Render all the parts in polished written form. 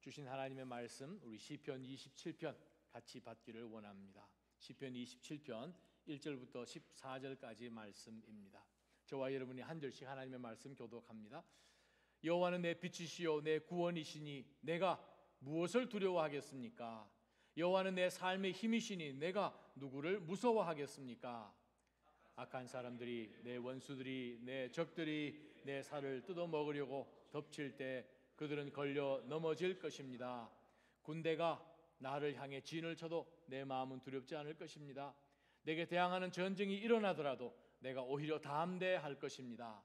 주신 하나님의 말씀, 우리 시편 27편 같이 받기를 원합니다. 시편 27편 1절부터 14절까지 말씀입니다. 저와 여러분이 한 절씩 하나님의 말씀 교독합니다. 여호와는 내 빛이시요 내 구원이시니 내가 무엇을 두려워하겠습니까? 여호와는 내 삶의 힘이시니 내가 누구를 무서워하겠습니까? 악한 사람들이, 내 원수들이, 내 적들이 내 살을 뜯어먹으려고 덮칠 때 그들은 걸려 넘어질 것입니다. 군대가 나를 향해 진을 쳐도 내 마음은 두렵지 않을 것입니다. 내게 대항하는 전쟁이 일어나더라도 내가 오히려 담대할 것입니다.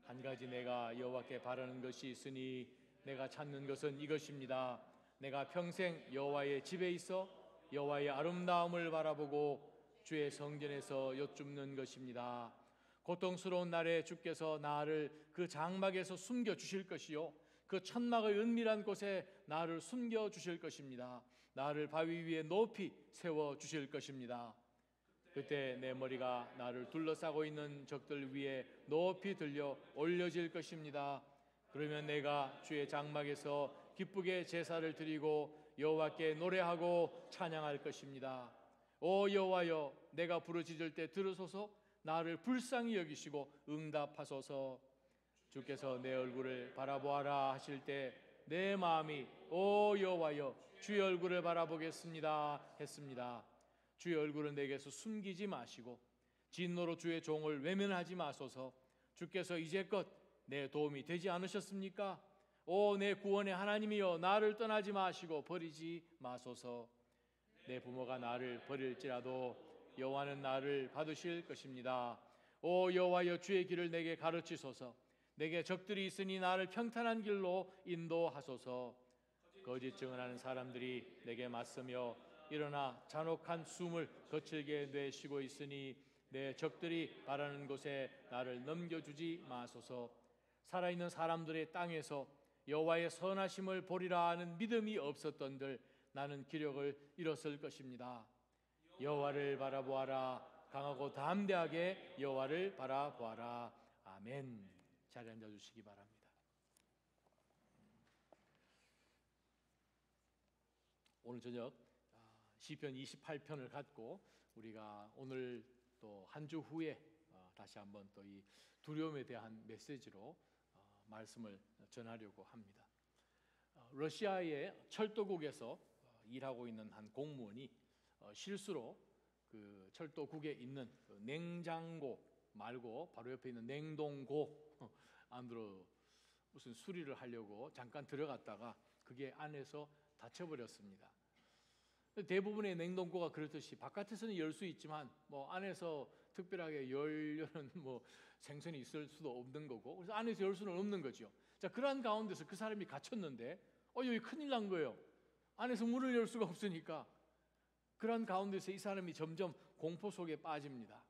한 가지 내가 여호와께 바라는 것이 있으니 내가 찾는 것은 이것입니다. 내가 평생 여호와의 집에 있어 여호와의 아름다움을 바라보고 주의 성전에서 여쭙는 것입니다. 고통스러운 날에 주께서 나를 그 장막에서 숨겨주실 것이요 그 천막의 은밀한 곳에 나를 숨겨주실 것입니다. 나를 바위 위에 높이 세워주실 것입니다. 그때 내 머리가 나를 둘러싸고 있는 적들 위에 높이 들려 올려질 것입니다. 그러면 내가 주의 장막에서 기쁘게 제사를 드리고 여호와께 노래하고 찬양할 것입니다. 오 여호와여, 내가 부르짖을 때 들으소서. 나를 불쌍히 여기시고 응답하소서. 주께서 내 얼굴을 바라보아라 하실 때 내 마음이 오 여호와여 주의 얼굴을 바라보겠습니다 했습니다. 주의 얼굴을 내게서 숨기지 마시고 진노로 주의 종을 외면하지 마소서. 주께서 이제껏 내 도움이 되지 않으셨습니까? 오 내 구원의 하나님이여, 나를 떠나지 마시고 버리지 마소서. 내 부모가 나를 버릴지라도 여호와는 나를 받으실 것입니다. 오 여호와여, 주의 길을 내게 가르치소서. 내게 적들이 있으니 나를 평탄한 길로 인도하소서. 거짓 증언하는 사람들이 내게 맞서며 일어나 잔혹한 숨을 거칠게 내쉬고 있으니 내 적들이 바라는 곳에 나를 넘겨주지 마소서. 살아있는 사람들의 땅에서 여호와의 선하심을 보리라 하는 믿음이 없었던들 나는 기력을 잃었을 것입니다. 여호와를 바라보아라. 강하고 담대하게 여호와를 바라보아라. 아멘. 자리에 앉아주시기 바랍니다. 오늘 저녁 시편 28편을 갖고 우리가 오늘 또 한 주 후에 다시 한번 또 이 두려움에 대한 메시지로 말씀을 전하려고 합니다. 러시아의 철도국에서 일하고 있는 한 공무원이 실수로 그 철도국에 있는 냉장고 말고 바로 옆에 있는 냉동고 안으로 무슨 수리를 하려고 잠깐 들어갔다가 그게 안에서 닫혀버렸습니다. 대부분의 냉동고가 그렇듯이 바깥에서는 열 수 있지만 뭐 안에서 특별하게 열려는 뭐 생선이 있을 수도 없는 거고, 그래서 안에서 열 수는 없는 거죠. 자, 그러한 가운데서 그 사람이 갇혔는데 여기 큰일 난 거예요. 안에서 문을 열 수가 없으니까. 그러한 가운데서 이 사람이 점점 공포 속에 빠집니다.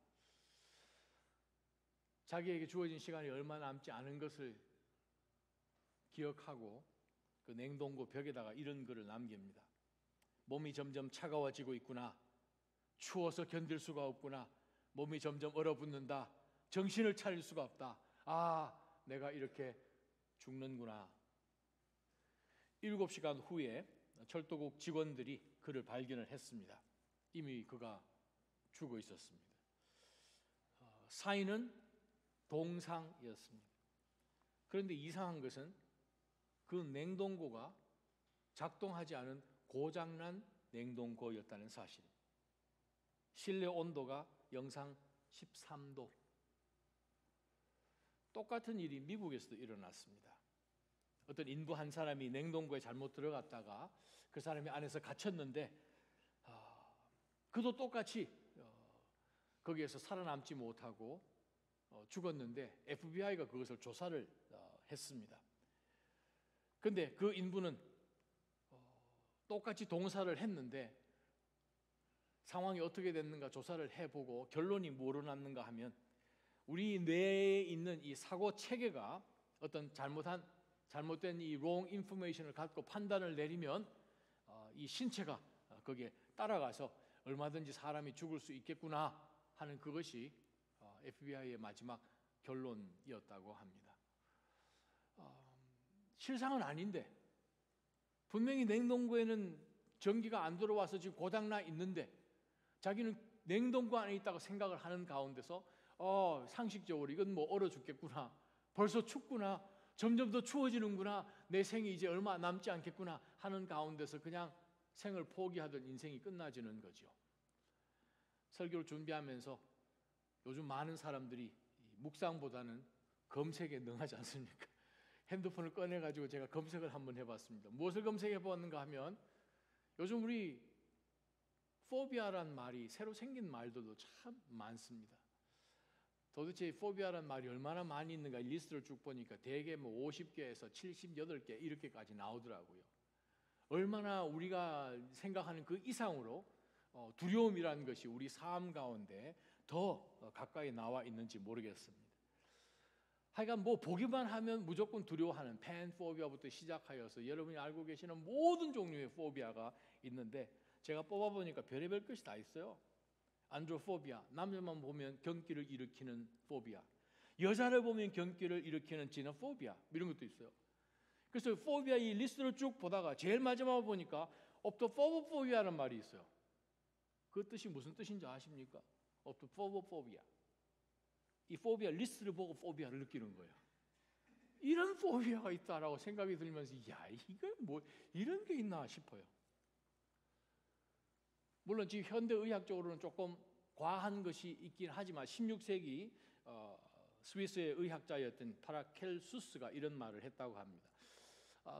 자기에게 주어진 시간이 얼마 남지 않은 것을 기억하고 그 냉동고 벽에다가 이런 글을 남깁니다. 몸이 점점 차가워지고 있구나. 추워서 견딜 수가 없구나. 몸이 점점 얼어붙는다. 정신을 차릴 수가 없다. 아, 내가 이렇게 죽는구나. 7시간 후에 철도국 직원들이 그를 발견을 했습니다. 이미 그가 죽어 있었습니다. 사인은 동상이었습니다. 그런데 이상한 것은 그 냉동고가 작동하지 않은 고장난 냉동고였다는 사실입니다. 실내 온도가 영상 13도. 똑같은 일이 미국에서도 일어났습니다. 어떤 인부 한 사람이 냉동고에 잘못 들어갔다가 그 사람이 안에서 갇혔는데 그도 똑같이 거기에서 살아남지 못하고 죽었는데 FBI가 그것을 조사를 했습니다. 그런데 그 인부는 똑같이 동사를 했는데 상황이 어떻게 됐는가 조사를 해보고 결론이 뭐로 났는가 하면 우리 뇌에 있는 이 사고 체계가 어떤 잘못된 이 wrong information을 갖고 판단을 내리면 이 신체가 거기에 따라가서 얼마든지 사람이 죽을 수 있겠구나 하는 그것이 FBI의 마지막 결론이었다고 합니다. 실상은 아닌데 분명히 냉동고에는 전기가 안 들어와서 지금 고장나 있는데 자기는 냉동고 안에 있다고 생각을 하는 가운데서 상식적으로 이건 뭐 얼어 죽겠구나, 벌써 춥구나, 점점 더 추워지는구나, 내 생이 이제 얼마 남지 않겠구나 하는 가운데서 그냥 생을 포기하던 인생이 끝나지는 거죠. 설교를 준비하면서 요즘 많은 사람들이 묵상보다는 검색에 능하지 않습니까? 핸드폰을 꺼내가지고 제가 검색을 한번 해봤습니다. 무엇을 검색해보았는가 하면 요즘 우리 포비아란 말이 새로 생긴 말들도 참 많습니다. 도대체 포비아란 말이 얼마나 많이 있는가 리스트를 쭉 보니까 대개 뭐 50개에서 78개 이렇게까지 나오더라고요. 얼마나 우리가 생각하는 그 이상으로 두려움이라는 것이 우리 삶 가운데 더 가까이 나와 있는지 모르겠습니다. 하여간 뭐 보기만 하면 무조건 두려워하는 팬포비아부터 시작하여서 여러분이 알고 계시는 모든 종류의 포비아가 있는데 제가 뽑아보니까 별의별 것이 다 있어요. 안드로포비아, 남자만 보면 경기를 일으키는 포비아, 여자를 보면 경기를 일으키는 지너포비아 이런 것도 있어요. 그래서 포비아 이 리스트를 쭉 보다가 제일 마지막에 보니까 옵토포보포비아라는 말이 있어요. 그 뜻이 무슨 뜻인지 아십니까? 옵토포보포비아. 이 포비아 리스트를 보고 포비아를 느끼는 거예요. 이런 포비아가 있다라고 생각이 들면서 야, 이거 뭐 이런 게 있나 싶어요. 물론 지금 현대 의학적으로는 조금 과한 것이 있긴 하지만 16세기 스위스의 의학자였던 파라켈수스가 이런 말을 했다고 합니다.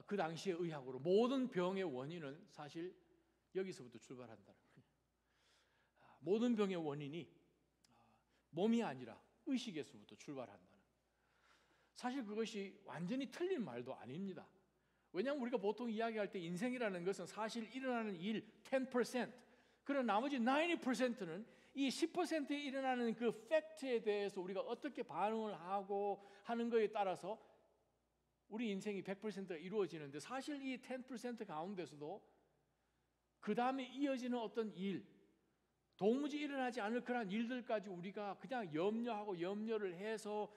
그 당시의 의학으로 모든 병의 원인은 사실 여기서부터 출발한다는 거예요. 모든 병의 원인이 몸이 아니라 의식에서부터 출발한다는 거예요. 사실 그것이 완전히 틀린 말도 아닙니다. 왜냐하면 우리가 보통 이야기할 때 인생이라는 것은 사실 일어나는 일 10%, 그런 나머지 90%는 이 10%에 일어나는 그 팩트에 대해서 우리가 어떻게 반응을 하고 하는 것에 따라서 우리 인생이 100%가 이루어지는데 사실 이 10% 가운데서도 그 다음에 이어지는 어떤 일, 도무지 일어나지 않을 그런 일들까지 우리가 그냥 염려하고 염려를 해서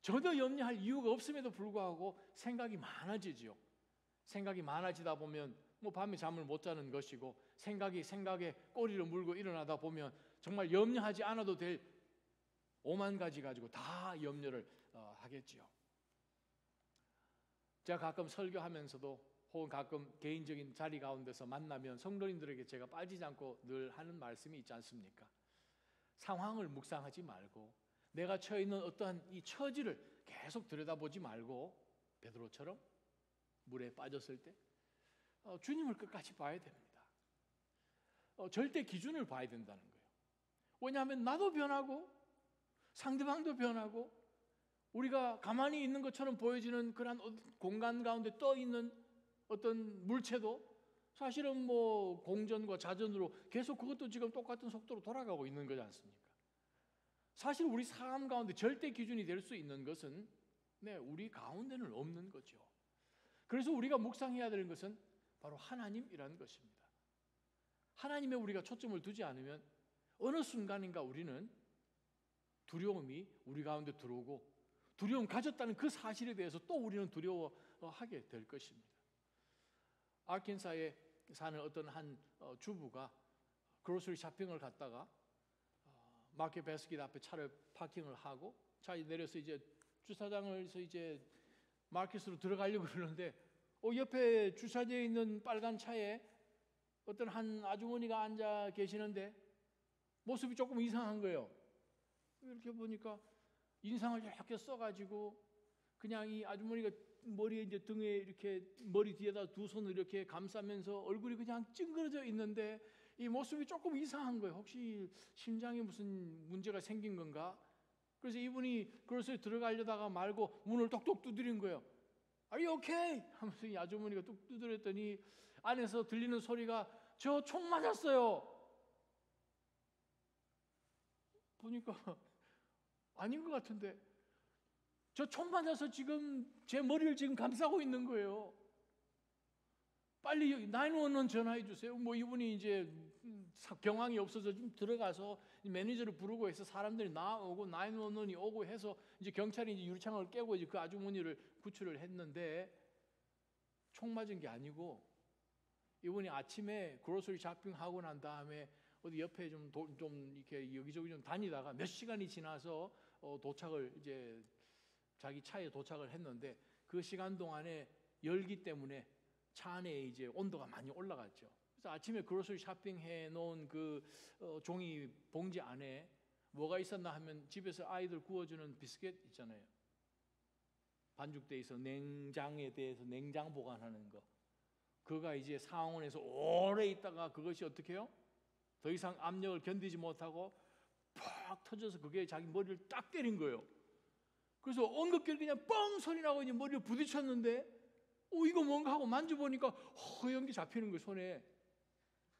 전혀 염려할 이유가 없음에도 불구하고 생각이 많아지죠. 생각이 많아지다 보면 뭐 밤에 잠을 못 자는 것이고 생각에 꼬리를 물고 일어나다 보면 정말 염려하지 않아도 될 5만 가지 가지고 다 염려를 하겠지요. 제가 가끔 설교하면서도 혹은 가끔 개인적인 자리 가운데서 만나면 성도님들에게 제가 빠지지 않고 늘 하는 말씀이 있지 않습니까? 상황을 묵상하지 말고 내가 처해 있는 어떠한 이 처지를 계속 들여다보지 말고 베드로처럼 물에 빠졌을 때 주님을 끝까지 봐야 됩니다. 절대 기준을 봐야 된다는 거예요. 왜냐하면 나도 변하고 상대방도 변하고 우리가 가만히 있는 것처럼 보여지는 그런 공간 가운데 떠 있는 어떤 물체도 사실은 뭐 공전과 자전으로 계속 그것도 지금 똑같은 속도로 돌아가고 있는 거지 않습니까? 사실 우리 삶 가운데 절대 기준이 될 수 있는 것은 우리 가운데는 없는 거죠. 그래서 우리가 묵상해야 되는 것은 바로 하나님이라는 것입니다. 하나님에 우리가 초점을 두지 않으면 어느 순간인가 우리는 두려움이 우리 가운데 들어오고 두려움 가졌다는 그 사실에 대해서 또 우리는 두려워하게 될 것입니다. 아르칸사에 사는 어떤 한 주부가 그로서리 쇼핑을 갔다가 마켓 베스킷 앞에 차를 파킹을 하고 차에 내려서 이제 주차장에서 이제 마켓으로 들어가려고 그러는데 옆에 주차되어 있는 빨간 차에 어떤 한 아주머니가 앉아 계시는데 모습이 조금 이상한 거예요. 이렇게 보니까 인상을 이렇게 써가지고 그냥 이 아주머니가 머리에 이제 등에 이렇게 머리 뒤에다 두 손을 이렇게 감싸면서 얼굴이 그냥 찡그러져 있는데 이 모습이 조금 이상한 거예요. 혹시 심장에 무슨 문제가 생긴 건가? 그래서 이분이 그래서 들어가려다가 말고 문을 똑똑 두드린 거예요. Are you okay? 하면서 이 아주머니가 뚝 두드렸더니 안에서 들리는 소리가 저 총 맞았어요. 보니까 아닌 것 같은데 저 총 맞아서 지금 제 머리를 지금 감싸고 있는 거예요. 빨리 911 전화해 주세요. 뭐 이분이 이제 경황이 없어서 좀 들어가서 매니저를 부르고 해서 사람들이 나오고 911이 오고 해서 이제 경찰이 이제 유리창을 깨고 이제 그 아주머니를 구출을 했는데 총 맞은 게 아니고 이분이 아침에 그로서리 쇼핑하고 난 다음에 어디 옆에 좀 이렇게 여기저기 좀 다니다가 몇 시간이 지나서 도착을 이제 자기 차에 도착을 했는데 그 시간 동안에 열기 때문에 차 안에 이제 온도가 많이 올라갔죠. 그래서 아침에 그로서리 쇼핑해 놓은 그 종이 봉지 안에 뭐가 있었나 하면 집에서 아이들 구워주는 비스켓 있잖아요. 반죽돼 있어 냉장에 대해서 냉장 보관하는 거. 그가 이제 상온에서 오래 있다가 그것이 어떻게 해요? 더 이상 압력을 견디지 못하고 팍 터져서 그게 자기 머리를 딱 때린 거예요. 그래서 엉겁결 그냥 뻥 소리 나고 이제 머리를 부딪혔는데 이거 뭔가 하고 만져보니까 허연 게 잡히는 거예요, 손에.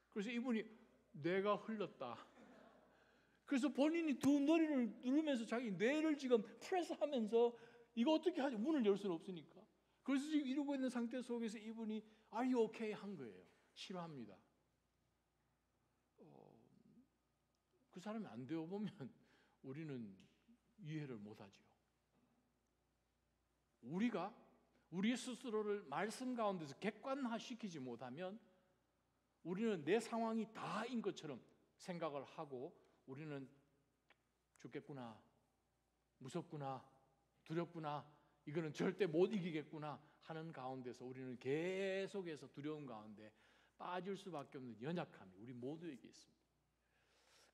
그래서 이분이 뇌가 흘렀다. 그래서 본인이 두 머리를 누르면서 자기 뇌를 지금 프레스하면서 이거 어떻게 하지? 문을 열 수는 없으니까. 그래서 지금 이러고 있는 상태 속에서 이분이 Are you okay? 한 거예요. 싫어합니다. 그 사람이 안 되어보면 우리는 이해를 못하죠. 우리가 우리 스스로를 말씀 가운데서 객관화시키지 못하면 우리는 내 상황이 다인 것처럼 생각을 하고 우리는 죽겠구나, 무섭구나, 두렵구나, 이거는 절대 못 이기겠구나 하는 가운데서 우리는 계속해서 두려움 가운데 빠질 수밖에 없는 연약함이 우리 모두에게 있습니다.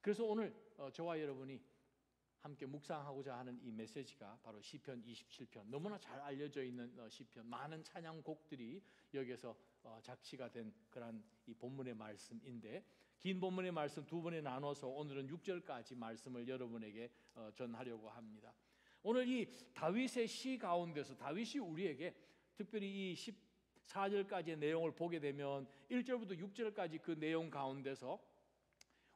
그래서 오늘 저와 여러분이 함께 묵상하고자 하는 이 메시지가 바로 시편 27편, 너무나 잘 알려져 있는 시편, 많은 찬양곡들이 여기에서 작시가 된 그런 이 본문의 말씀인데, 긴 본문의 말씀 두 번에 나눠서 오늘은 6절까지 말씀을 여러분에게 전하려고 합니다. 오늘 이 다윗의 시 가운데서 다윗이 우리에게 특별히 이 14절까지의 내용을 보게 되면 1절부터 6절까지 그 내용 가운데서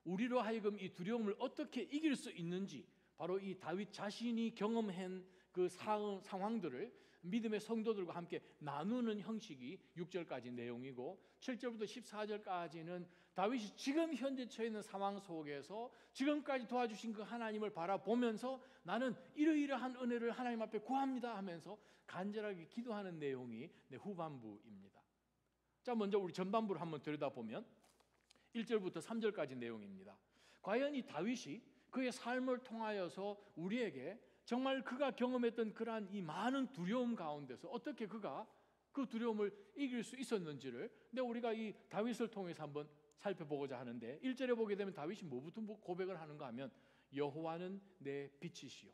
우리로 하여금 이 두려움을 어떻게 이길 수 있는지, 바로 이 다윗 자신이 경험한 그 상황들을 믿음의 성도들과 함께 나누는 형식이 6절까지 내용이고, 7절부터 14절까지는 다윗이 지금 현재 처해 있는 상황 속에서 지금까지 도와주신 그 하나님을 바라보면서 나는 이러이러한 은혜를 하나님 앞에 구합니다 하면서 간절하게 기도하는 내용이 후반부입니다. 자, 먼저 우리 전반부를 한번 들여다보면 1절부터 3절까지 내용입니다. 과연 이 다윗이 그의 삶을 통하여서 우리에게 정말 그가 경험했던 그러한 이 많은 두려움 가운데서 어떻게 그가 그 두려움을 이길 수 있었는지를 우리가 이 다윗을 통해서 한번 살펴보고자 하는데, 1절에 보게 되면 다윗이 뭐부터 고백을 하는가 하면 여호와는 내 빛이시요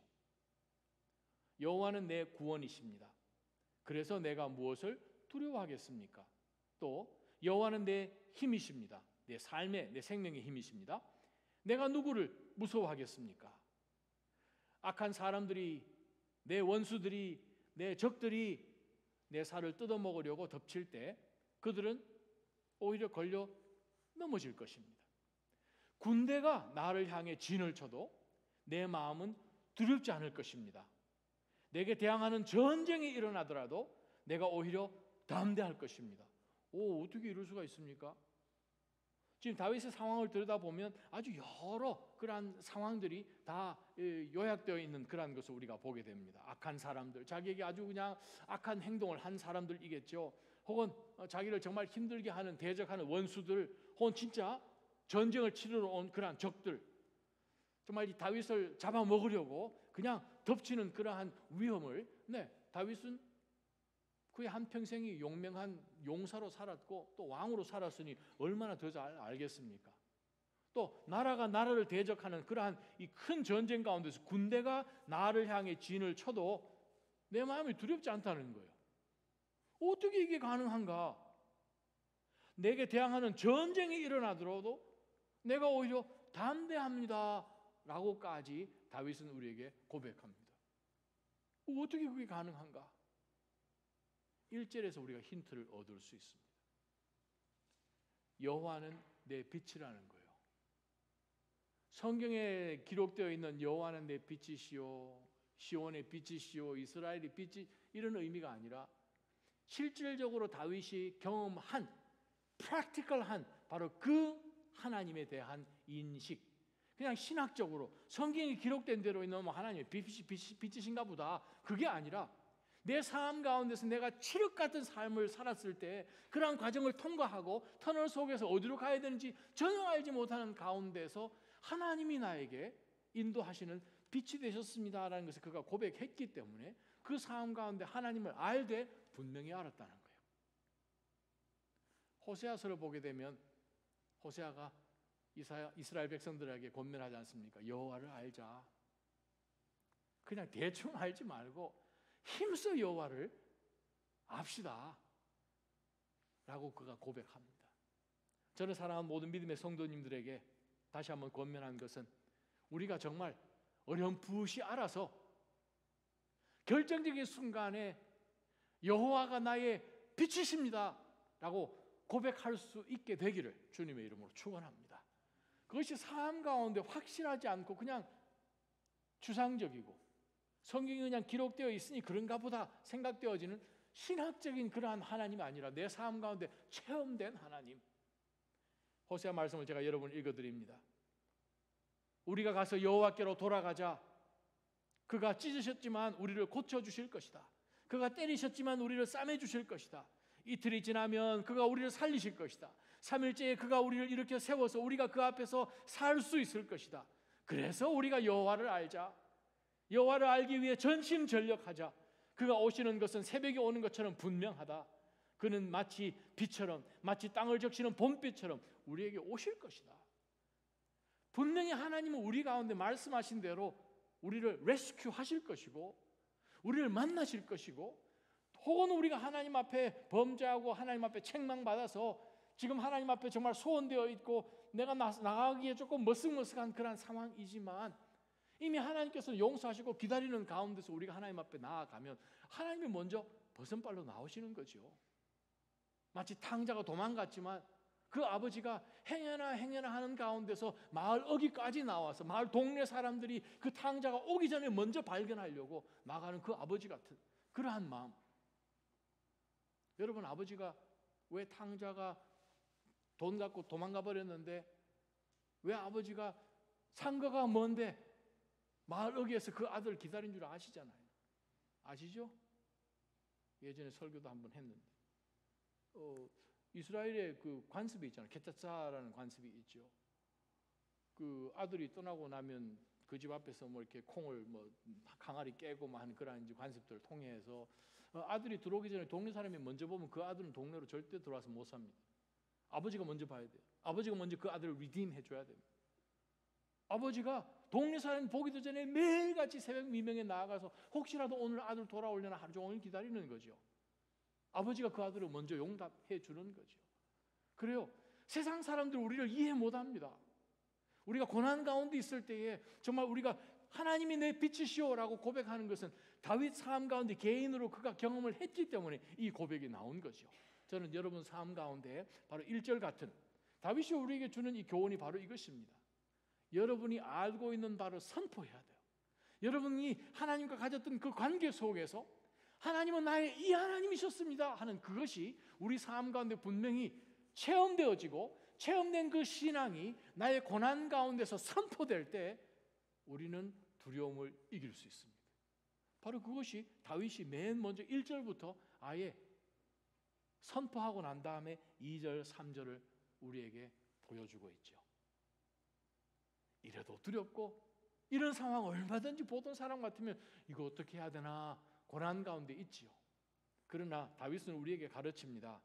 여호와는 내 구원이십니다. 그래서 내가 무엇을 두려워하겠습니까? 또 여호와는 내 힘이십니다. 내 삶의, 내 생명의 힘이십니다. 내가 누구를 무서워하겠습니까? 악한 사람들이, 내 원수들이, 내 적들이 내 살을 뜯어먹으려고 덮칠 때 그들은 오히려 걸려 넘어질 것입니다. 군대가 나를 향해 진을 쳐도 내 마음은 두렵지 않을 것입니다. 내게 대항하는 전쟁이 일어나더라도 내가 오히려 담대할 것입니다. 어떻게 이럴 수가 있습니까? 지금 다윗의 상황을 들여다보면 아주 여러 그러한 상황들이 다 요약되어 있는 그러한 것을 우리가 보게 됩니다. 악한 사람들, 자기에게 아주 그냥 악한 행동을 한 사람들이겠죠. 혹은 자기를 정말 힘들게 하는, 대적하는 원수들, 혹은 진짜 전쟁을 치르러 온 그러한 적들, 정말 이 다윗을 잡아먹으려고 그냥 덮치는 그러한 위험을, 다윗은 그의 한평생이 용맹한 용사로 살았고 또 왕으로 살았으니 얼마나 더 잘 알겠습니까? 또 나라가 나라를 대적하는 그러한 이 큰 전쟁 가운데서 군대가 나를 향해 진을 쳐도 내 마음이 두렵지 않다는 거예요. 어떻게 이게 가능한가? 내게 대항하는 전쟁이 일어나더라도 내가 오히려 담대합니다 라고까지 다윗은 우리에게 고백합니다. 어떻게 그게 가능한가? 1절에서 우리가 힌트를 얻을 수 있습니다. 여호와는 내 빛이라는 거예요. 성경에 기록되어 있는 여호와는 내 빛이시오, 시온의 빛이시오, 이스라엘의 빛이, 이런 의미가 아니라 실질적으로 다윗이 경험한 프랙티컬한 바로 그 하나님에 대한 인식, 그냥 신학적으로 성경에 기록된 대로 있는 하나님의 빛이신가 보다, 그게 아니라 내 삶 가운데서 내가 칠흑 같은 삶을 살았을 때 그러한 과정을 통과하고 터널 속에서 어디로 가야 되는지 전혀 알지 못하는 가운데서 하나님이 나에게 인도하시는 빛이 되셨습니다라는 것을 그가 고백했기 때문에 그 삶 가운데 하나님을 알되 분명히 알았다는 거예요. 호세아서를 보게 되면 호세아가 이스라엘 백성들에게 권면하지 않습니까? 여호와를 알자. 그냥 대충 알지 말고 힘써 여호와를 압시다 라고 그가 고백합니다. 저는 사랑하는 모든 믿음의 성도님들에게 다시 한번 권면한 것은 우리가 정말 어렴풋이 알아서 결정적인 순간에 여호와가 나의 빛이십니다 라고 고백할 수 있게 되기를 주님의 이름으로 축원합니다. 그것이 삶 가운데 확실하지 않고 그냥 주상적이고 성경이 그냥 기록되어 있으니 그런가 보다 생각되어지는 신학적인 그러한 하나님이 아니라 내 삶 가운데 체험된 하나님. 호세아 말씀을 제가 여러분 읽어드립니다. 우리가 가서 여호와께로 돌아가자. 그가 찢으셨지만 우리를 고쳐주실 것이다. 그가 때리셨지만 우리를 싸매주실 것이다. 이틀이 지나면 그가 우리를 살리실 것이다. 3일째에 그가 우리를 일으켜 세워서 우리가 그 앞에서 살 수 있을 것이다. 그래서 우리가 여호와를 알자. 여호와를 알기 위해 전심전력하자. 그가 오시는 것은 새벽에 오는 것처럼 분명하다. 그는 마치 비처럼 마치 땅을 적시는 봄비처럼 우리에게 오실 것이다. 분명히 하나님은 우리 가운데 말씀하신 대로 우리를 레스큐 하실 것이고 우리를 만나실 것이고 혹은 우리가 하나님 앞에 범죄하고 하나님 앞에 책망받아서 지금 하나님 앞에 정말 소원되어 있고 내가 나가기에 조금 머쓱머쓱한 그런 상황이지만 이미 하나님께서 용서하시고 기다리는 가운데서 우리가 하나님 앞에 나아가면 하나님이 먼저 버선발로 나오시는 거죠. 마치 탕자가 도망갔지만 그 아버지가 행여나 하는 가운데서 마을 어귀까지 나와서 마을 동네 사람들이 그 탕자가 오기 전에 먼저 발견하려고 나가는 그 아버지 같은 그러한 마음. 여러분, 아버지가 왜 탕자가 돈 갖고 도망가 버렸는데 왜 아버지가 상거가 먼데 마을 어귀에서 그 아들을 기다린 줄 아시잖아요. 아시죠? 예전에 설교도 한번 했는데 이스라엘의 그 관습이 있잖아요. 게타사라는 관습이 있죠. 그 아들이 떠나고 나면 그 집 앞에서 뭐 이렇게 콩을 뭐 강아리 깨고 뭐 하는 그런 관습들을 통해서 아들이 들어오기 전에 동네 사람이 먼저 보면 그 아들은 동네로 절대 들어와서 못 삽니다. 아버지가 먼저 봐야 돼요. 아버지가 먼저 그 아들을 리딤 해줘야 됩니다. 아버지가 동네 사람이 보기도 전에 매일같이 새벽 미명에 나아가서 혹시라도 오늘 아들 돌아오려나 하루 종일 기다리는 거죠. 아버지가 그 아들을 먼저 용답해 주는 거죠. 그래요. 세상 사람들 우리를 이해 못합니다. 우리가 고난 가운데 있을 때에 정말 우리가 하나님이 내 빛이시오라고 고백하는 것은 다윗 삶 가운데 개인으로 그가 경험을 했기 때문에 이 고백이 나온 거죠. 저는 여러분 삶 가운데 바로 1절 같은 다윗이 우리에게 주는 이 교훈이 바로 이것입니다. 여러분이 알고 있는 바를 선포해야 돼요. 여러분이 하나님과 가졌던 그 관계 속에서 하나님은 나의 이 하나님이셨습니다 하는 그것이 우리 삶 가운데 분명히 체험되어지고 체험된 그 신앙이 나의 고난 가운데서 선포될 때 우리는 두려움을 이길 수 있습니다. 바로 그것이 다윗이 맨 먼저 1절부터 아예 선포하고 난 다음에 2절, 3절을 우리에게 보여주고 있죠. 이래도 두렵고 이런 상황 얼마든지 보던 사람 같으면 이거 어떻게 해야 되나 고난 가운데 있지요. 그러나 다윗은 우리에게 가르칩니다.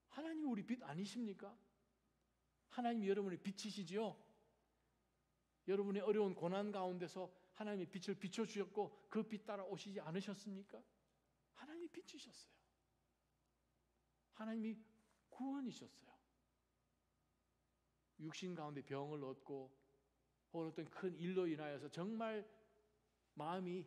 하나님이 우리 빛 아니십니까? 하나님이 여러분의 빛이시지요. 여러분의 어려운 고난 가운데서 하나님이 빛을 비춰주셨고 그 빛 따라 오시지 않으셨습니까? 하나님이 빛이셨어요. 하나님이 구원이셨어요. 육신 가운데 병을 얻고 혹은 어떤 큰 일로 인하여서 정말 마음이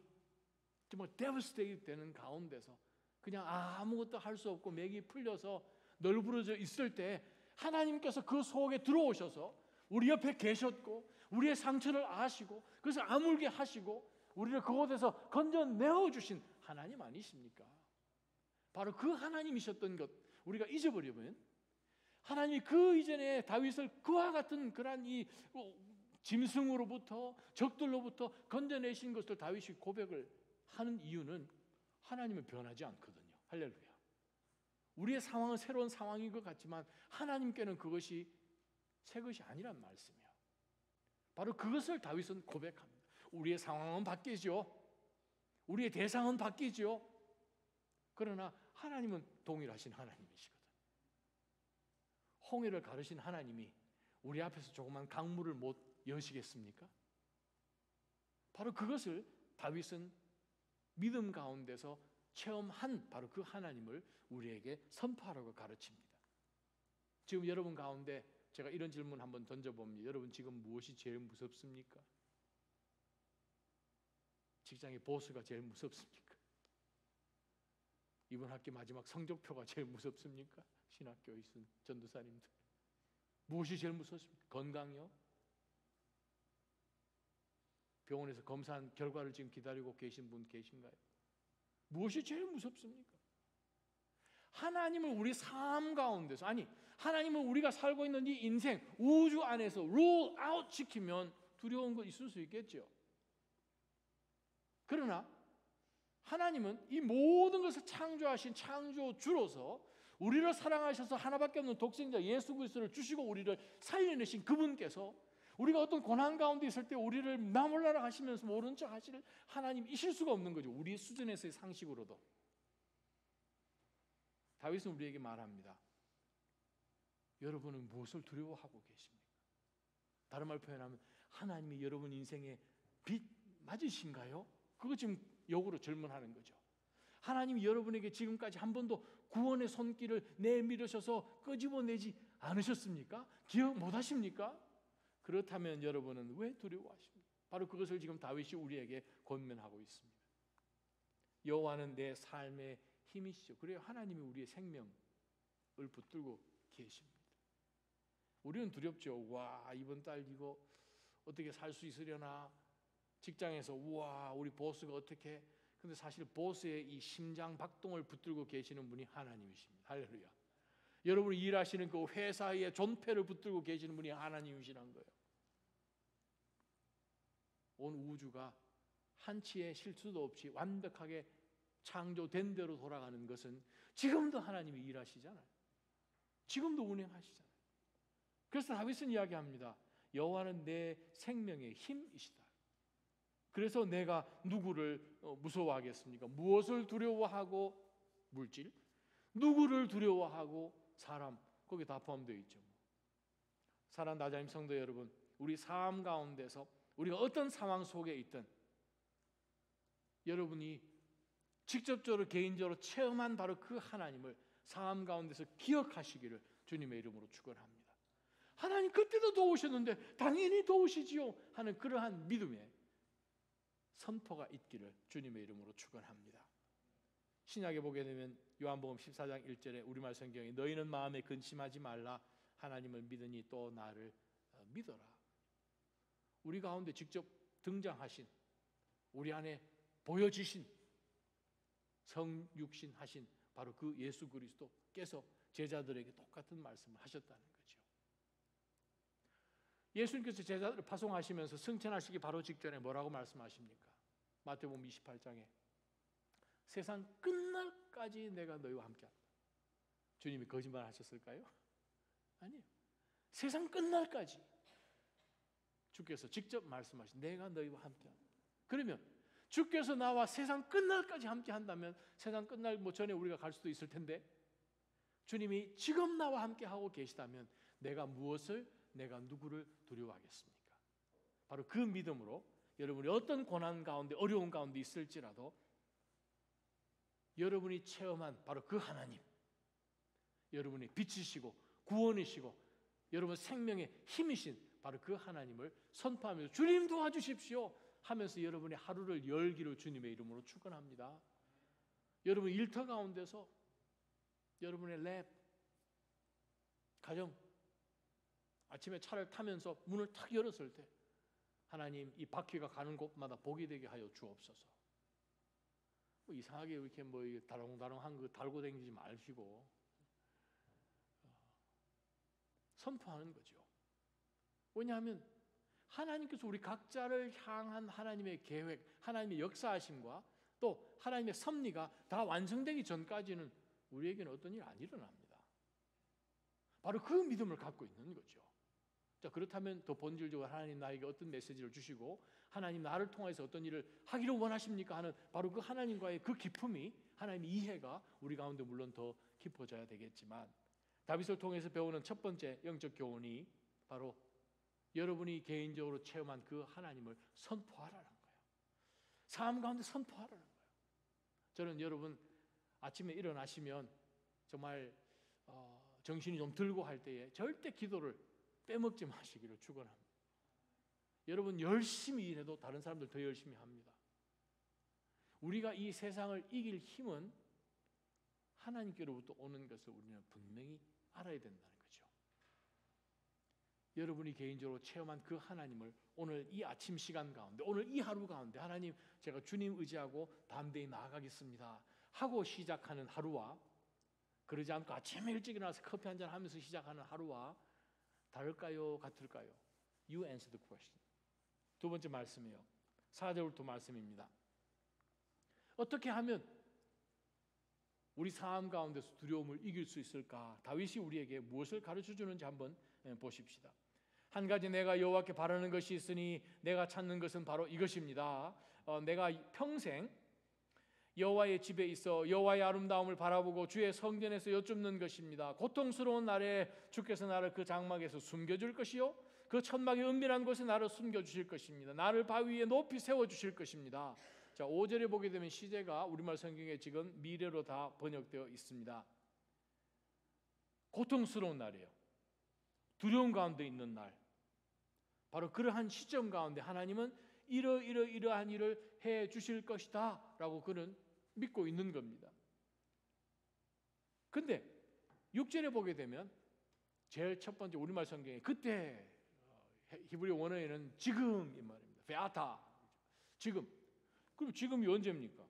정말 devastated 되는 가운데서 그냥 아무것도 할 수 없고 맥이 풀려서 널브러져 있을 때 하나님께서 그 속에 들어오셔서 우리 옆에 계셨고 우리의 상처를 아시고 그래서 아물게 하시고 우리를 그곳에서 건져내어 주신 하나님 아니십니까? 바로 그 하나님이셨던 것 우리가 잊어버리면 하나님이 그 이전에 다윗을 그와 같은 그러한 이 짐승으로부터 적들로부터 건져내신 것을 다윗이 고백을 하는 이유는 하나님은 변하지 않거든요. 할렐루야. 우리의 상황은 새로운 상황인 것 같지만 하나님께는 그것이 새 것이 아니란 말씀이에요. 바로 그것을 다윗은 고백합니다. 우리의 상황은 바뀌죠. 우리의 대상은 바뀌죠. 그러나 하나님은 동일하신 하나님이시거든. 홍해를 가르신 하나님이 우리 앞에서 조그만 강물을 못 여시겠습니까? 바로 그것을 다윗은 믿음 가운데서 체험한 바로 그 하나님을 우리에게 선포하라고 가르칩니다. 지금 여러분 가운데 제가 이런 질문 한번 던져봅니다. 여러분 지금 무엇이 제일 무섭습니까? 직장의 보스가 제일 무섭습니까? 이번 학기 마지막 성적표가 제일 무섭습니까? 신학교에 있는 전도사님들 무엇이 제일 무섭습니까? 건강요? 병원에서 검사한 결과를 지금 기다리고 계신 분 계신가요? 무엇이 제일 무섭습니까? 하나님을 우리 삶 가운데서, 아니 하나님을 우리가 살고 있는 이 인생 우주 안에서 룰 아웃 시키면 두려운 거 있을 수 있겠죠. 그러나 하나님은 이 모든 것을 창조하신 창조주로서 우리를 사랑하셔서 하나밖에 없는 독생자 예수 그리스도를 주시고 우리를 살려내신 그분께서 우리가 어떤 고난 가운데 있을 때 우리를 나 몰라라 하시면서 모른 척 하실 하나님이실 수가 없는 거죠. 우리 수준에서의 상식으로도. 다윗은 우리에게 말합니다. 여러분은 무엇을 두려워하고 계십니까? 다른 말로 표현하면 하나님이 여러분 인생의 빛 맞으신가요? 그거 지금 역으로 질문하는 거죠. 하나님이 여러분에게 지금까지 한 번도 구원의 손길을 내밀으셔서 끄집어내지 않으셨습니까? 기억 못하십니까? 그렇다면 여러분은 왜 두려워하십니까? 바로 그것을 지금 다윗이 우리에게 권면하고 있습니다. 여호와는 내 삶의 힘이시죠. 그래요. 하나님이 우리의 생명을 붙들고 계십니다. 우리는 두렵죠. 와, 이번 달 이거 어떻게 살 수 있으려나? 직장에서 우와, 우리 보스가 어떻게? 근데 사실 보스의 이 심장 박동을 붙들고 계시는 분이 하나님이십니다. 할렐루야. 여러분이 일하시는 그 회사의 존폐를 붙들고 계시는 분이 하나님이시라는 거예요. 온 우주가 한치의 실수도 없이 완벽하게 창조된 대로 돌아가는 것은 지금도 하나님이 일하시잖아요. 지금도 운행하시잖아요. 그래서 다윗은 이야기합니다. 여호와는 내 생명의 힘이시다. 그래서 내가 누구를 무서워하겠습니까? 무엇을 두려워하고 물질? 누구를 두려워하고 사람? 거기 다 포함되어 있죠. 사랑하는 나자님 성도 여러분, 우리 삶 가운데서 우리가 어떤 상황 속에 있든 여러분이 직접적으로 개인적으로 체험한 바로 그 하나님을 삶 가운데서 기억하시기를 주님의 이름으로 축원합니다. 하나님 그때도 도우셨는데 당연히 도우시지요 하는 그러한 믿음에 선포가 있기를 주님의 이름으로 축원합니다. 신약에 보게 되면 요한복음 14장 1절에 우리말 성경에 너희는 마음에 근심하지 말라 하나님을 믿으니 또 나를 믿어라. 우리 가운데 직접 등장하신 우리 안에 보여지신 성육신 하신 바로 그 예수 그리스도께서 제자들에게 똑같은 말씀을 하셨다는 거죠. 예수님께서 제자들을 파송하시면서 승천하시기 바로 직전에 뭐라고 말씀하십니까? 마태복음 28장에 세상 끝날까지 내가 너희와 함께한다. 주님이 거짓말 하셨을까요? 아니에요. 세상 끝날까지 주께서 직접 말씀하신 내가 너희와 함께한다. 그러면 주께서 나와 세상 끝날까지 함께한다면 세상 끝날 전에 우리가 갈 수도 있을 텐데 주님이 지금 나와 함께하고 계시다면 내가 누구를 두려워하겠습니까? 바로 그 믿음으로 여러분이 어떤 고난 가운데 어려운 가운데 있을지라도 여러분이 체험한 바로 그 하나님, 여러분의 빛이시고 구원이시고 여러분 생명의 힘이신 바로 그 하나님을 선포하면서 주님 도와주십시오 하면서 여러분의 하루를 열기를 주님의 이름으로 축원합니다. 여러분 일터 가운데서 여러분의 랩, 가정 아침에 차를 타면서 문을 탁 열었을 때 하나님 이 바퀴가 가는 곳마다 복이 되게 하여 주옵소서. 뭐 이상하게 이렇게 뭐 다롱다롱한 거 달고 다니지 마시고 선포하는 거죠. 왜냐하면 하나님께서 우리 각자를 향한 하나님의 계획, 하나님의 역사하심과 또 하나님의 섭리가 다 완성되기 전까지는 우리에게는 어떤 일이 안 일어납니다. 바로 그 믿음을 갖고 있는 거죠. 자, 그렇다면 더 본질적으로 하나님 나에게 어떤 메시지를 주시고 하나님 나를 통해서 어떤 일을 하기를 원하십니까 하는 바로 그 하나님과의 그 기쁨이, 하나님의 이해가 우리 가운데 물론 더 깊어져야 되겠지만, 다윗을 통해서 배우는 첫 번째 영적 교훈이 바로 여러분이 개인적으로 체험한 그 하나님을 선포하라는 거예요. 삶 가운데 선포하라는 거예요. 저는 여러분 아침에 일어나시면 정말 정신이 좀 들고 할 때에 절대 기도를 빼먹지 마시기를 축원합니다. 여러분 열심히 일해도 다른 사람들 더 열심히 합니다. 우리가 이 세상을 이길 힘은 하나님께로부터 오는 것을 우리는 분명히 알아야 된다는 거죠. 여러분이 개인적으로 체험한 그 하나님을 오늘 이 아침 시간 가운데, 오늘 이 하루 가운데 하나님 제가 주님 의지하고 담대히 나아가겠습니다 하고 시작하는 하루와, 그러지 않고 아침에 일찍 일어나서 커피 한잔 하면서 시작하는 하루와 다를까요? 같을까요? You answer the question. 두 번째 말씀이에요. 4절부터 말씀입니다. 어떻게 하면 우리 삶 가운데서 두려움을 이길 수 있을까? 다윗이 우리에게 무엇을 가르쳐 주는지 한번 보십시다. 한 가지 내가 여호와께 바라는 것이 있으니 내가 찾는 것은 바로 이것입니다. 내가 평생 여호와의 집에 있어 여호와의 아름다움을 바라보고 주의 성전에서 여쭙는 것입니다. 고통스러운 날에 주께서 나를 그 장막에서 숨겨줄 것이요 그 천막의 은밀한 곳에 나를 숨겨주실 것입니다. 나를 바위 위에 높이 세워주실 것입니다. 자, 5절에 보게 되면 시제가 우리말 성경에 지금 미래로 다 번역되어 있습니다. 고통스러운 날이에요. 두려움 가운데 있는 날, 바로 그러한 시점 가운데 하나님은 이러한 일을 해 주실 것이다 라고 그는 믿고 있는 겁니다. 근데 6절에 보게 되면 제일 첫 번째 우리말 성경에 그때, 히브리 원어에는 지금 이 말입니다. 베아타, 지금. 그럼 지금이 언제입니까?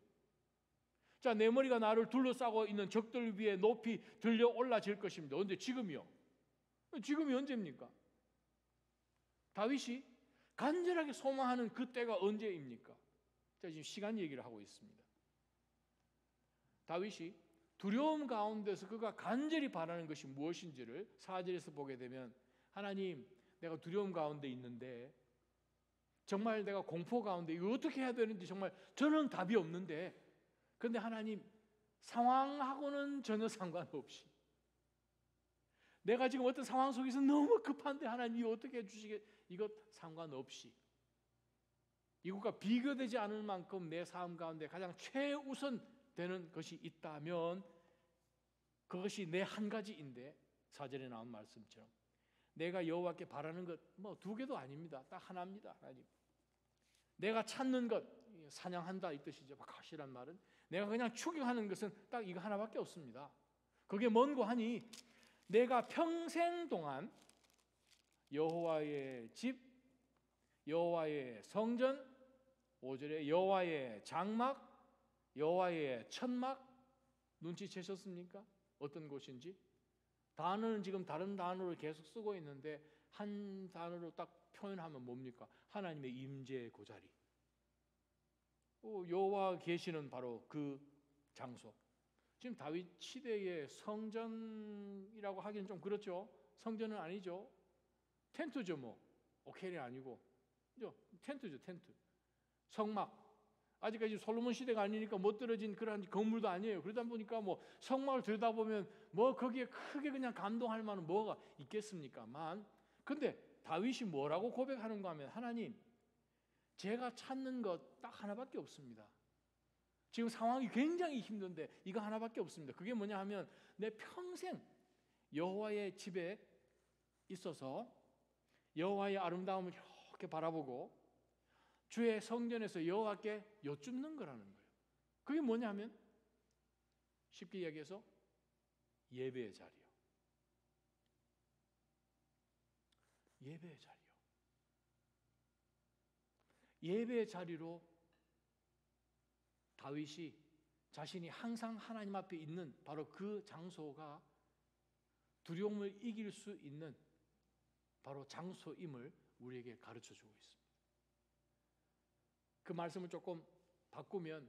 자, 내 머리가 나를 둘러싸고 있는 적들 위에 높이 들려 올라질 것입니다. 언제? 지금이요. 지금이 언제입니까? 다윗이 간절하게 소망하는 그때가 언제입니까? 자, 지금 시간 얘기를 하고 있습니다. 다윗이 두려움 가운데서 그가 간절히 바라는 것이 무엇인지를 4절에서 보게 되면, 하나님, 내가 두려움 가운데 있는데 정말 내가 공포 가운데 이거 어떻게 해야 되는지 정말 저는 답이 없는데, 그런데 하나님, 상황하고는 전혀 상관없이 내가 지금 어떤 상황 속에서 너무 급한데 하나님 이거 어떻게 해주시게, 이것 상관없이 이것과 비교되지 않을 만큼 내 삶 가운데 가장 최우선 되는 것이 있다면 그것이 내 한 가지인데, 4절에 나온 말씀처럼 내가 여호와께 바라는 것 뭐 두 개도 아닙니다. 딱 하나입니다. 하나님, 내가 찾는 것, 사냥한다 이 뜻이죠. 바카시란 말은 내가 그냥 추격하는 것은 딱 이거 하나밖에 없습니다. 그게 뭔고 하니 내가 평생 동안 여호와의 집, 여호와의 성전, 5절에 여호와의 장막, 여호와의 천막, 눈치채셨습니까? 어떤 곳인지? 단어는 지금 다른 단어를 계속 쓰고 있는데 한 단어로 딱 표현하면 뭡니까? 하나님의 임재 그 자리. 여호와 계시는 바로 그 장소. 지금 다윗 시대의 성전이라고 하기는 좀 그렇죠. 성전은 아니죠. 텐트죠 뭐. 오케이 아니고. 그죠? 텐트죠, 텐트. 성막. 아직까지 솔로몬 시대가 아니니까 못 떨어진 그런 건물도 아니에요. 그러다 보니까 뭐 성막을 들여다보면 뭐 거기에 크게 그냥 감동할 만한 뭐가 있겠습니까만, 근데 다윗이 뭐라고 고백하는가 하면, 하나님, 제가 찾는 것 딱 하나밖에 없습니다. 지금 상황이 굉장히 힘든데 이거 하나밖에 없습니다. 그게 뭐냐 하면 내 평생 여호와의 집에 있어서 여호와의 아름다움을 이렇게 바라보고 주의 성전에서 여호와께 여쭙는 거라는 거예요. 그게 뭐냐 하면 쉽게 이야기해서 예배의 자리요. 예배의 자리요. 예배의 자리로 다윗이 자신이 항상 하나님 앞에 있는 바로 그 장소가 두려움을 이길 수 있는 바로 장소임을 우리에게 가르쳐 주고 있습니다. 그 말씀을 조금 바꾸면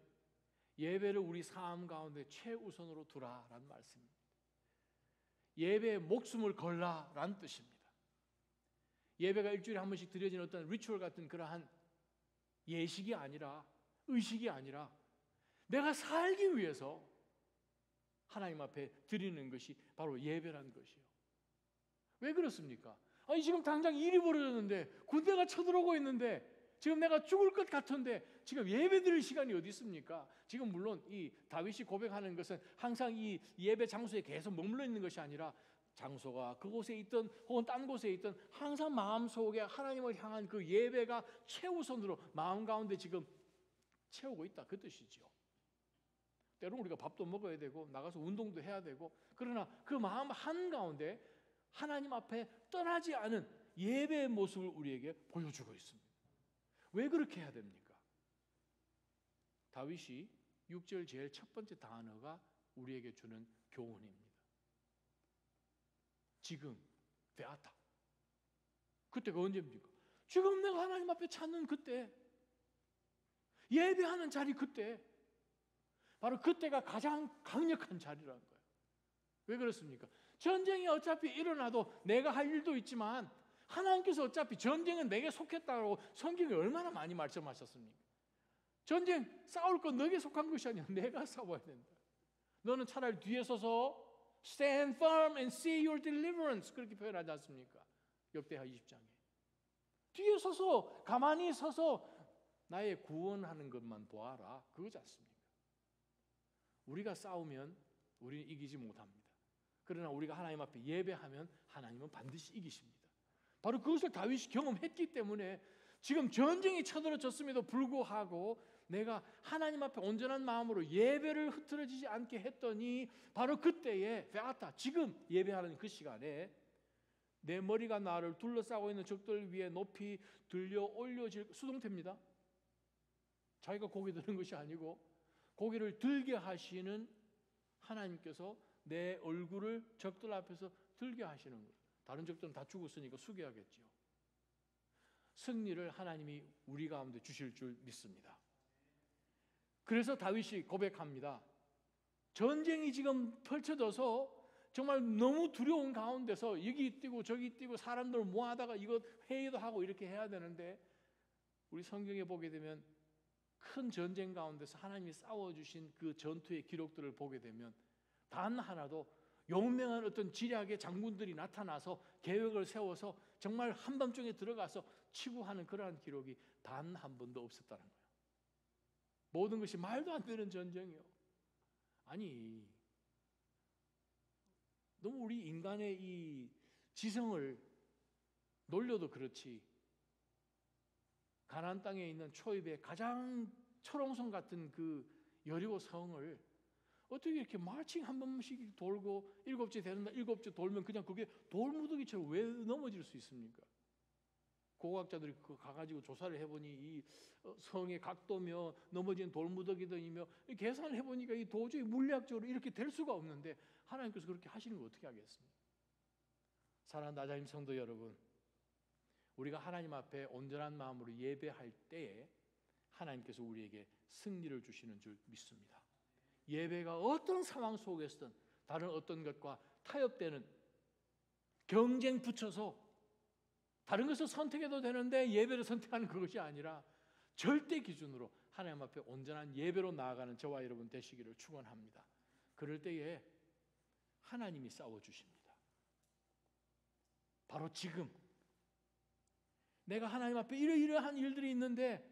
예배를 우리 삶 가운데 최우선으로 두라라는 말씀입니다. 예배에 목숨을 걸라라는 뜻입니다. 예배가 일주일에 한 번씩 드려지는 어떤 리추얼 같은 그러한 예식이 아니라, 의식이 아니라 내가 살기 위해서 하나님 앞에 드리는 것이 바로 예배라는 것이요. 왜 그렇습니까? 아니 지금 당장 일이 벌어졌는데, 군대가 쳐들어오고 있는데, 지금 내가 죽을 것 같은데 지금 예배 드릴 시간이 어디 있습니까? 지금 물론 이 다윗이 고백하는 것은 항상 이 예배 장소에 계속 머물러 있는 것이 아니라, 장소가 그곳에 있든 혹은 딴 곳에 있든 항상 마음속에 하나님을 향한 그 예배가 최우선으로 마음 가운데 지금 채우고 있다, 그 뜻이죠. 때로는 우리가 밥도 먹어야 되고 나가서 운동도 해야 되고, 그러나 그 마음 한가운데 하나님 앞에 떠나지 않은 예배의 모습을 우리에게 보여주고 있습니다. 왜 그렇게 해야 됩니까? 다윗이 6절 제일 첫 번째 단어가 우리에게 주는 교훈입니다. 지금, 베아타. 그때가 언제입니까? 지금 내가 하나님 앞에 찾는 그때, 예배하는 자리, 그때, 바로 그때가 가장 강력한 자리라는 거예요. 왜 그렇습니까? 전쟁이 어차피 일어나도 내가 할 일도 있지만 하나님께서 어차피 전쟁은 내게 속했다고 성경에 얼마나 많이 말씀하셨습니까? 전쟁 싸울 건 너에게 속한 것이 아니라 내가 싸워야 된다. 너는 차라리 뒤에 서서 Stand firm and see your deliverance, 그렇게 표현하지 않습니까? 역대하 20장에 뒤에 서서 가만히 서서 나의 구원하는 것만 보아라, 그거지 않습니까? 우리가 싸우면 우리는 이기지 못합니다. 그러나 우리가 하나님 앞에 예배하면 하나님은 반드시 이기십니다. 바로 그것을 다윗이 경험했기 때문에 지금 전쟁이 쳐들어졌음에도 불구하고 내가 하나님 앞에 온전한 마음으로 예배를 흐트러지지 않게 했더니, 바로 그때에 베아타, 지금 예배하는 그 시간에 내 머리가 나를 둘러싸고 있는 적들 위에 높이 들려 올려질, 수동태입니다. 자기가 고개 드는 것이 아니고 고개를 들게 하시는 하나님께서 내 얼굴을 적들 앞에서 들게 하시는 거예요. 다른 적들은 다 죽었으니까 숙여야겠죠. 승리를 하나님이 우리 가운데 주실 줄 믿습니다. 그래서 다윗이 고백합니다. 전쟁이 지금 펼쳐져서 정말 너무 두려운 가운데서 여기 뛰고 저기 뛰고 사람들 모아다가 이거 회의도 하고 이렇게 해야 되는데, 우리 성경에 보게 되면 큰 전쟁 가운데서 하나님이 싸워주신 그 전투의 기록들을 보게 되면 단 하나도 용맹한 어떤 지략의 장군들이 나타나서 계획을 세워서 정말 한밤중에 들어가서 치고 하는 그러한 기록이 단 한 번도 없었다는 거예요. 모든 것이 말도 안 되는 전쟁이요. 아니, 너무 우리 인간의 이 지성을 놀려도 그렇지, 가나안 땅에 있는 초입의 가장 초롱성 같은 그 여리고 성을 어떻게 이렇게 마칭 한 번씩 돌고 7주 되는 날 7주 돌면 그냥 그게 돌무더기처럼 왜 넘어질 수 있습니까? 고고학자들이 가가지고 조사를 해보니 이 성의 각도며 넘어진 돌무더기들이며 계산을 해보니까 이 도저히 물리학적으로 이렇게 될 수가 없는데 하나님께서 그렇게 하시는 거 어떻게 하겠습니까? 사랑하는 나자님 성도 여러분, 우리가 하나님 앞에 온전한 마음으로 예배할 때에 하나님께서 우리에게 승리를 주시는 줄 믿습니다. 예배가 어떤 상황 속에서든 다른 어떤 것과 타협되는, 경쟁 붙여서 다른 것을 선택해도 되는데 예배를 선택하는 그것이 아니라 절대 기준으로 하나님 앞에 온전한 예배로 나아가는 저와 여러분 되시기를 축원합니다. 그럴 때에 하나님이 싸워주십니다. 바로 지금 내가 하나님 앞에 이러이러한 일들이 있는데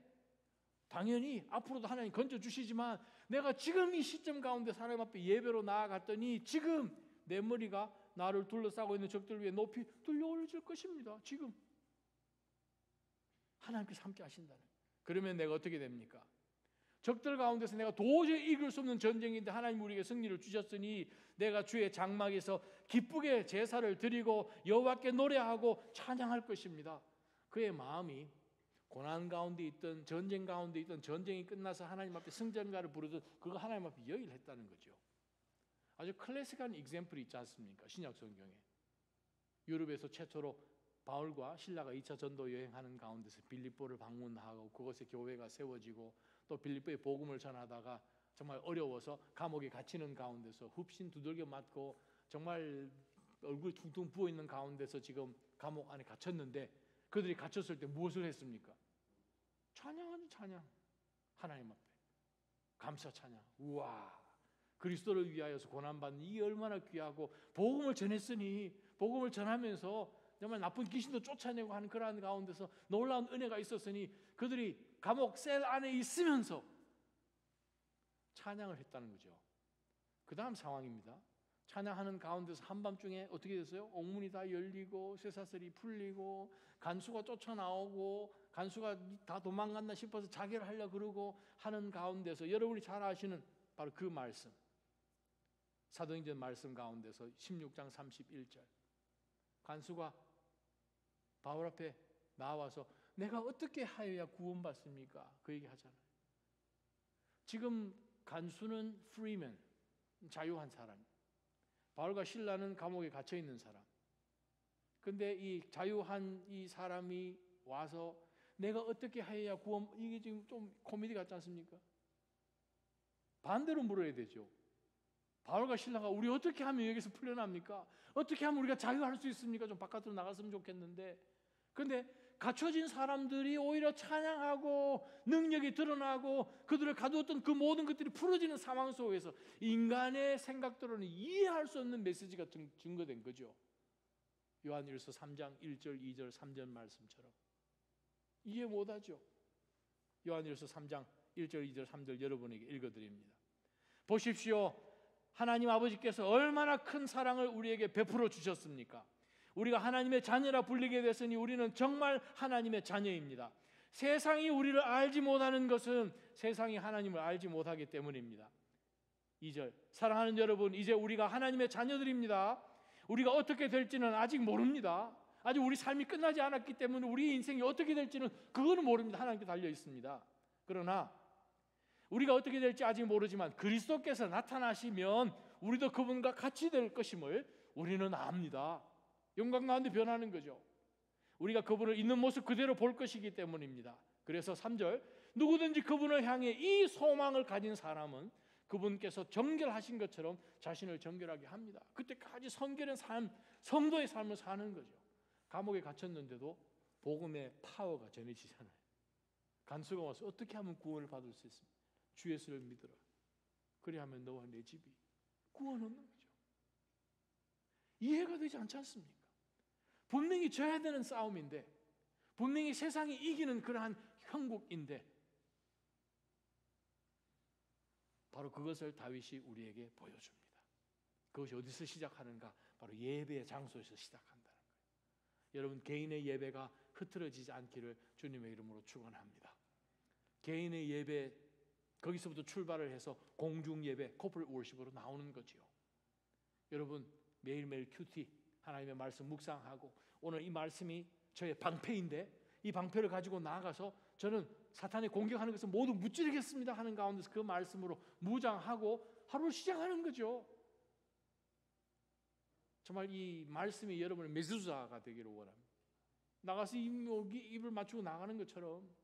당연히 앞으로도 하나님 건져주시지만 내가 지금 이 시점 가운데 하나님 앞에 예배로 나아갔더니 지금 내 머리가 나를 둘러싸고 있는 적들 위에 높이 들려 올려질 것입니다. 지금 하나님께서 함께 하신다는. 그러면 내가 어떻게 됩니까? 적들 가운데서 내가 도저히 이길 수 없는 전쟁인데 하나님 우리에게 승리를 주셨으니 내가 주의 장막에서 기쁘게 제사를 드리고 여호와께 노래하고 찬양할 것입니다. 그의 마음이 고난 가운데 있던 전쟁 가운데 있던 전쟁이 끝나서 하나님 앞에 승전가를 부르듯 그거 하나님 앞에 여의를 했다는 거죠. 아주 클래식한 example이 있지 않습니까? 신약 성경에 유럽에서 최초로 바울과 실라가 2차 전도 여행하는 가운데서 빌립보를 방문하고 그곳에 교회가 세워지고 또 빌립보에 복음을 전하다가 정말 어려워서 감옥에 갇히는 가운데서 흡신 두들겨 맞고 정말 얼굴 퉁퉁 부어있는 가운데서 지금 감옥 안에 갇혔는데 그들이 갇혔을 때 무엇을 했습니까? 찬양하는 찬양. 하나님 앞에 감사 찬양. 우와, 그리스도를 위하여서 고난받는 이 얼마나 귀하고, 복음을 전했으니 복음을 전하면서 정말 나쁜 귀신도 쫓아내고 하는 그러한 가운데서 놀라운 은혜가 있었으니 그들이 감옥 셀 안에 있으면서 찬양을 했다는 거죠. 그 다음 상황입니다. 찬양하는 가운데서 한밤중에 어떻게 됐어요? 옥문이 다 열리고 쇠사슬이 풀리고 간수가 쫓아나오고, 간수가 다 도망갔나 싶어서 자결을 하려고 그러고 하는 가운데서 여러분이 잘 아시는 바로 그 말씀, 사도행전 말씀 가운데서 16장 31절, 간수가 바울 앞에 나와서 내가 어떻게 하여야 구원받습니까? 그 얘기 하잖아요. 지금 간수는 프리맨, 자유한 사람, 바울과 실라는 감옥에 갇혀 있는 사람. 근데 이 자유한 이 사람이 와서 내가 어떻게 하여야 구원, 이게 지금 좀 코미디 같지 않습니까? 반대로 물어야 되죠. 바울과 실라가 우리 어떻게 하면 여기서 풀려납니까? 어떻게 하면 우리가 자유할 수 있습니까? 좀 바깥으로 나갔으면 좋겠는데. 근데 갇혀진 사람들이 오히려 찬양하고 능력이 드러나고 그들을 가두었던 그 모든 것들이 풀어지는 상황 속에서 인간의 생각대로는 이해할 수 없는 메시지가 증거된 거죠. 요한일서 3장 1절 2절 3절 말씀처럼 이해 못하죠. 요한일서 3장 1절 2절 3절 여러분에게 읽어드립니다. 보십시오, 하나님 아버지께서 얼마나 큰 사랑을 우리에게 베풀어 주셨습니까? 우리가 하나님의 자녀라 불리게 됐으니 우리는 정말 하나님의 자녀입니다. 세상이 우리를 알지 못하는 것은 세상이 하나님을 알지 못하기 때문입니다. 2절, 사랑하는 여러분, 이제 우리가 하나님의 자녀들입니다. 우리가 어떻게 될지는 아직 모릅니다. 아직 우리 삶이 끝나지 않았기 때문에 우리 인생이 어떻게 될지는 그거는 모릅니다. 하나님께 달려 있습니다. 그러나 우리가 어떻게 될지 아직 모르지만 그리스도께서 나타나시면 우리도 그분과 같이 될 것임을 우리는 압니다. 영광 가운데 변하는 거죠. 우리가 그분을 있는 모습 그대로 볼 것이기 때문입니다. 그래서 3절, 누구든지 그분을 향해 이 소망을 가진 사람은 그분께서 정결하신 것처럼 자신을 정결하게 합니다. 그때까지 성결한 삶, 성도의 삶을 사는 거죠. 감옥에 갇혔는데도 복음의 파워가 전해지잖아요. 간수가 와서 어떻게 하면 구원을 받을 수 있습니까? 주 예수를 믿으라. 그리하면 너와 내 집이 구원 얻는 거죠. 이해가 되지 않지 않습니까? 분명히 져야 되는 싸움인데, 분명히 세상이 이기는 그러한 형국인데, 바로 그것을 다윗이 우리에게 보여줍니다. 그것이 어디서 시작하는가? 바로 예배의 장소에서 시작한다는 거예요. 여러분, 개인의 예배가 흐트러지지 않기를 주님의 이름으로 축원합니다. 개인의 예배, 거기서부터 출발을 해서 공중 예배, 코퍼레이트 워십으로 나오는 거지요. 여러분, 매일매일 큐티 하나님의 말씀 묵상하고, 오늘 이 말씀이 저의 방패인데 이 방패를 가지고 나아가서 저는 사탄이 공격하는 것을 모두 무찌르겠습니다 하는 가운데서 그 말씀으로 무장하고 하루를 시작하는 거죠. 정말 이 말씀이 여러분의 메수자가 되기를 원합니다. 나가서 입을 맞추고 나가는 것처럼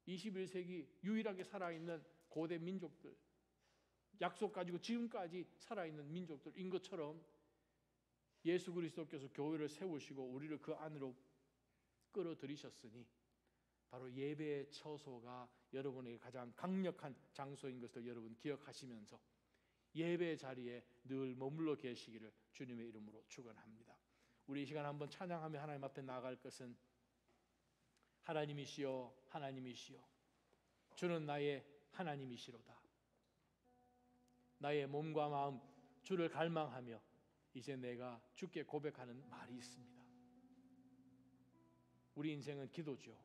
21세기 유일하게 살아있는 고대 민족들, 약속 가지고 지금까지 살아있는 민족들인 것처럼 예수 그리스도께서 교회를 세우시고 우리를 그 안으로 끌어들이셨으니 바로 예배의 처소가 여러분에게 가장 강력한 장소인 것을 여러분 기억하시면서 예배의 자리에 늘 머물러 계시기를 주님의 이름으로 축원합니다. 우리 이 시간 한번 찬양하며 하나님 앞에 나아갈 것은, 하나님이시여 하나님이시여 주는 나의 하나님이시로다. 나의 몸과 마음 주를 갈망하며 이제 내가 주께 고백하는 말이 있습니다. 우리 인생은 기도죠.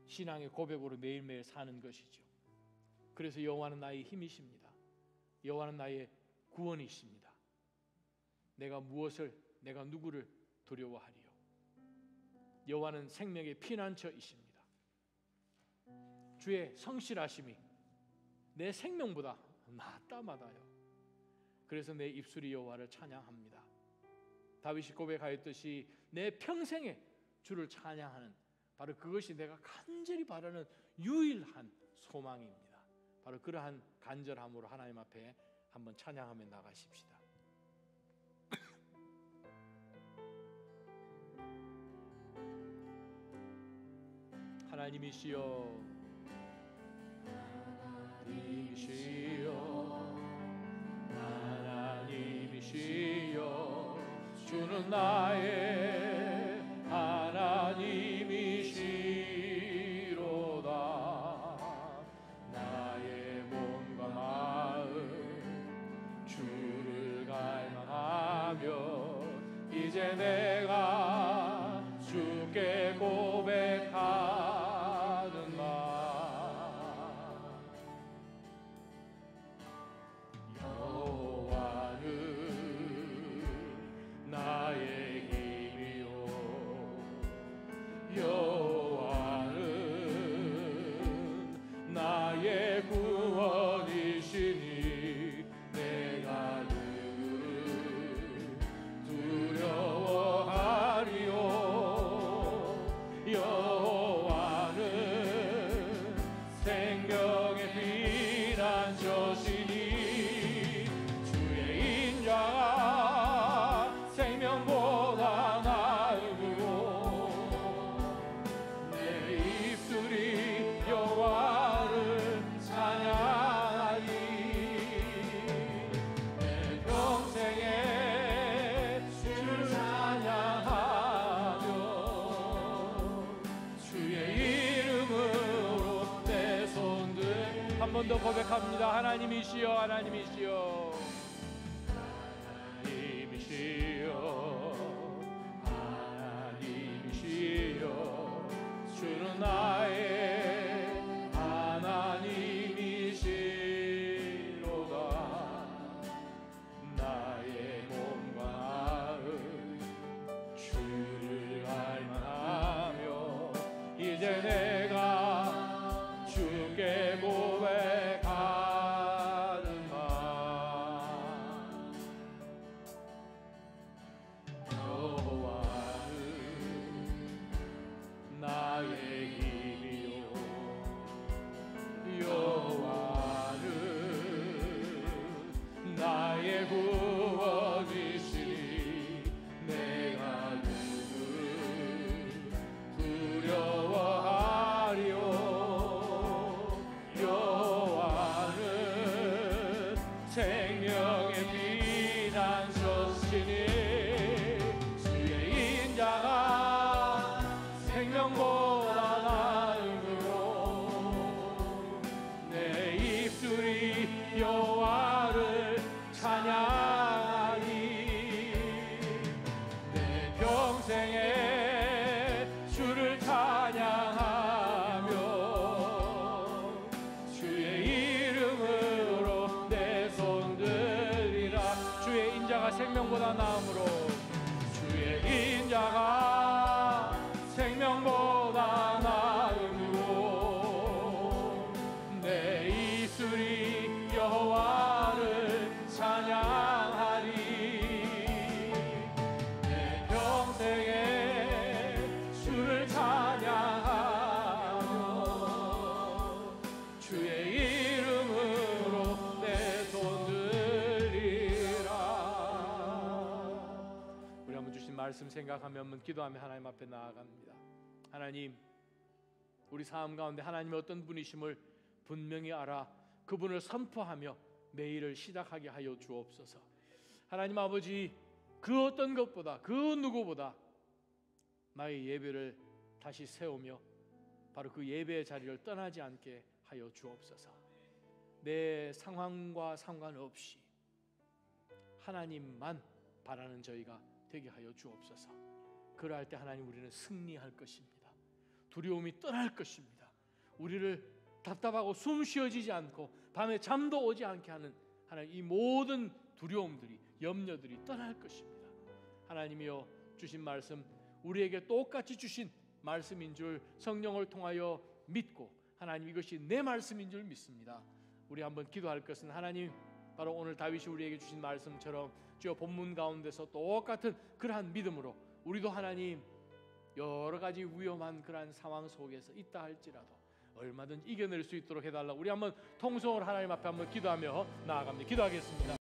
신앙의 고백으로 매일매일 사는 것이죠. 그래서 여호와는 나의 힘이십니다. 여호와는 나의 구원이십니다. 내가 누구를 두려워하리요. 여호와는 생명의 피난처이십니다. 주의 성실하심이 내 생명보다 낫다마다요. 그래서 내 입술이 여호와를 찬양합니다. 다윗이 고백하였듯이 내 평생에 주를 찬양하는, 바로 그것이 내가 간절히 바라는 유일한 소망입니다. 바로 그러한 간절함으로 하나님 앞에 한번 찬양하며 나가십시다. 하나님이시여, 하나님이시여, 하나님이시여, 주는 나의 하나님이시로다. 나의 몸과 마음 주를 갈망하며 이제 내가 주께 고백하는 말. 여호와는 나의 힘이요, 여호와는 나의 구원이시니 내가 그를 두려워하리요. 여호와는 생명의 피난처시니 주의 인자가 생명보다 나으므로 내 입술이 여호와를 찬양하리. 내 평생에 주를 찬양하며 주의 이름으로 내 손들. 한 번 더 고백합니다. 하나님이시여, 하나님이시여, 하나님이시여, 하나님이시여, 주는 나의 하나님이시로다. 나의 몸과 마음 주를 알만하며 이제 내가 주께 고백하는 말. 여호와는 나의 힘이요, 여호와는 나의 구원이시니 내가 누구를 두려워하리요. 여호와는 생명의 피난처시니 주의 인자가 생명보다 나으므로 내 입술이 여호와를 찬양하리. 내 평생에 주를 찬양하며 주의 이름으로 내 손들이라. 주의 인자가 생명보다 나으므로 주의 인자가 생명보다 나으므로 내 입술이 여호와를 찬양하리. 내 평생에 주를 찬양하며 주의 이름으로 내 손들이라. 우리 한번 주신 말씀 생각하며 한번 기도하며 하나님 앞에 나아갑니다. 하나님, 우리 삶 가운데 하나님의 어떤 분이심을 분명히 알아 그분을 선포하며 매일을 시작하게 하여 주옵소서. 하나님 아버지, 그 어떤 것보다 그 누구보다 나의 예배를 다시 세우며 바로 그 예배의 자리를 떠나지 않게 하여 주옵소서. 내 상황과 상관없이 하나님만 바라는 저희가 되게 하여 주옵소서. 그러할 때 하나님, 우리는 승리할 것입니다. 두려움이 떠날 것입니다. 우리를 답답하고 숨 쉬어지지 않고 밤에 잠도 오지 않게 하는 하나님, 이 모든 두려움들이, 염려들이 떠날 것입니다. 하나님이여, 주신 말씀 우리에게 똑같이 주신 말씀인 줄 성령을 통하여 믿고 하나님, 이것이 내 말씀인 줄 믿습니다. 우리 한번 기도할 것은, 하나님, 바로 오늘 다윗이 우리에게 주신 말씀처럼 주여 본문 가운데서 똑같은 그러한 믿음으로 우리도 하나님 여러 가지 위험한 그러한 상황 속에서 있다 할지라도 얼마든지 이겨낼 수 있도록 해달라고 우리 한번 통성으로 하나님 앞에 한번 기도하며 나아갑니다. 기도하겠습니다.